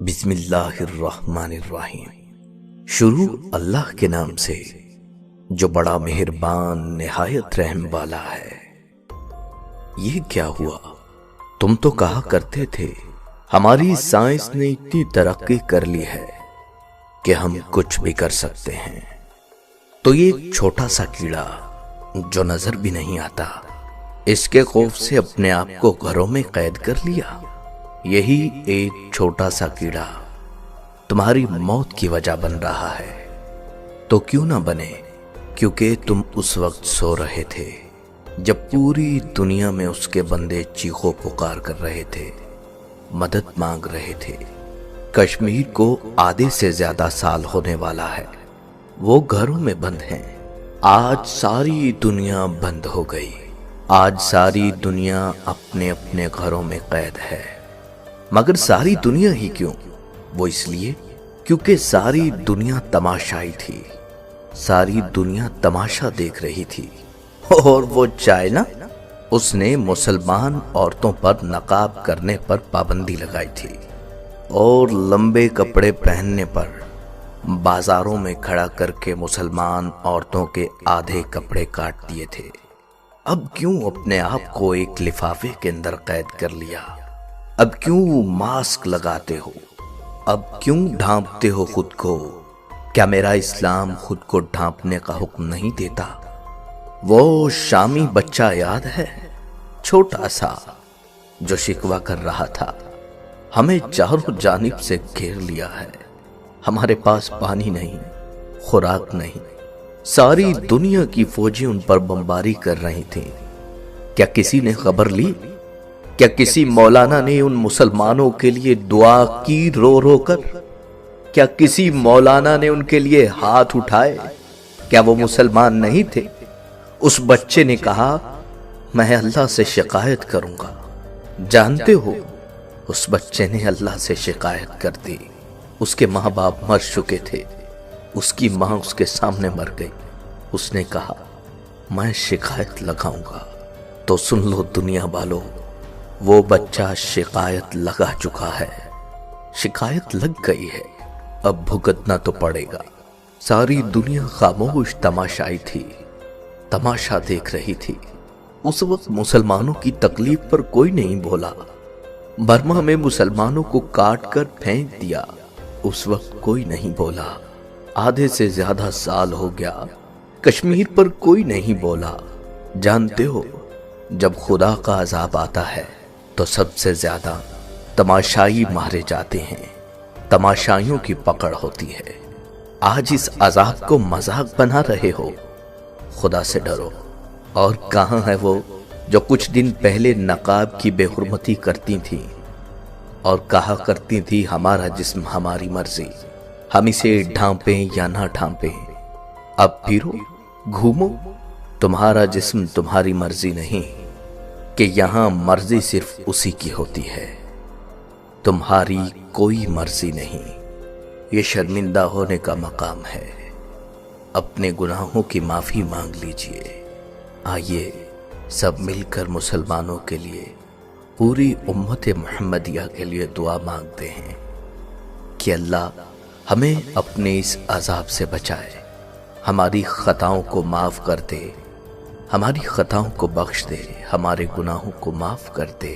بسم اللہ الرحمن الرحیم۔ شروع اللہ کے نام سے جو بڑا مہربان نہایت رحم والا ہے۔ یہ کیا ہوا؟ تم تو کہا کرتے تھے ہماری سائنس نے اتنی ترقی کر لی ہے کہ ہم کچھ بھی کر سکتے ہیں، تو یہ ایک چھوٹا سا کیڑا جو نظر بھی نہیں آتا، اس کے خوف سے اپنے آپ کو گھروں میں قید کر لیا۔ یہی ایک چھوٹا سا کیڑا تمہاری موت کی وجہ بن رہا ہے۔ تو کیوں نہ بنے؟ کیونکہ تم اس وقت سو رہے تھے جب پوری دنیا میں اس کے بندے چیخو پکار کر رہے تھے، مدد مانگ رہے تھے۔ کشمیر کو آدھے سے زیادہ سال ہونے والا ہے، وہ گھروں میں بند ہیں۔ آج ساری دنیا بند ہو گئی، آج ساری دنیا اپنے اپنے گھروں میں قید ہے۔ مگر ساری دنیا ہی کیوں؟ وہ اس لیے کیونکہ ساری دنیا تماشائی تھی، ساری دنیا تماشا دیکھ رہی تھی۔ اور وہ چائنا، اس نے مسلمان عورتوں پر نقاب کرنے پر پابندی لگائی تھی اور لمبے کپڑے پہننے پر بازاروں میں کھڑا کر کے مسلمان عورتوں کے آدھے کپڑے کاٹ دیے تھے۔ اب کیوں اپنے آپ کو ایک لفافے کے اندر قید کر لیا؟ اب کیوں ماسک لگاتے ہو؟ اب کیوں ڈھانپتے ہو خود کو؟ کیا میرا اسلام خود کو ڈھانپنے کا حکم نہیں دیتا؟ وہ شامی بچہ یاد ہے، چھوٹا سا، جو شکوہ کر رہا تھا ہمیں چاروں جانب سے گھیر لیا ہے، ہمارے پاس پانی نہیں، خوراک نہیں، ساری دنیا کی فوجیں ان پر بمباری کر رہی تھیں۔ کیا کسی نے خبر لی؟ کیا کسی مولانا نے ان مسلمانوں کے لیے دعا کی رو رو کر؟ کیا کسی مولانا نے ان کے لیے ہاتھ اٹھائے؟ کیا وہ مسلمان نہیں تھے؟ اس بچے نے کہا میں اللہ سے شکایت کروں گا۔ جانتے ہو اس بچے نے اللہ سے شکایت کر دی۔ اس کے ماں باپ مر چکے تھے، اس کی ماں اس کے سامنے مر گئی۔ اس نے کہا میں شکایت لگاؤں گا۔ تو سن لو دنیا والو، وہ بچہ شکایت لگا چکا ہے، شکایت لگ گئی ہے، اب بھگتنا تو پڑے گا۔ ساری دنیا خاموش تماشائی تھی، تماشا دیکھ رہی تھی۔ اس وقت مسلمانوں کی تکلیف پر کوئی نہیں بولا۔ برما میں مسلمانوں کو کاٹ کر پھینک دیا، اس وقت کوئی نہیں بولا۔ آدھے سے زیادہ سال ہو گیا، کشمیر پر کوئی نہیں بولا۔ جانتے ہو جب خدا کا عذاب آتا ہے تو سب سے زیادہ تماشائی مارے جاتے ہیں، تماشائیوں کی پکڑ ہوتی ہے۔ آج اس عذاب کو مذاق بنا رہے ہو، خدا سے ڈرو۔ اور کہاں ہے وہ جو کچھ دن پہلے نقاب کی بے حرمتی کرتی تھی اور کہا کرتی تھی ہمارا جسم ہماری مرضی، ہم اسے ڈھانپیں یا نہ ڈھانپیں؟ اب پھرو گھومو، تمہارا جسم تمہاری مرضی نہیں، کہ یہاں مرضی صرف اسی کی ہوتی ہے، تمہاری کوئی مرضی نہیں۔ یہ شرمندہ ہونے کا مقام ہے، اپنے گناہوں کی معافی مانگ لیجئے۔ آئیے سب مل کر مسلمانوں کے لیے، پوری امت محمدیہ کے لیے دعا مانگتے ہیں کہ اللہ ہمیں اپنے اس عذاب سے بچائے، ہماری خطاؤں کو معاف کر دے، ہماری خطاؤں کو بخش دے، ہمارے گناہوں کو معاف کر دے۔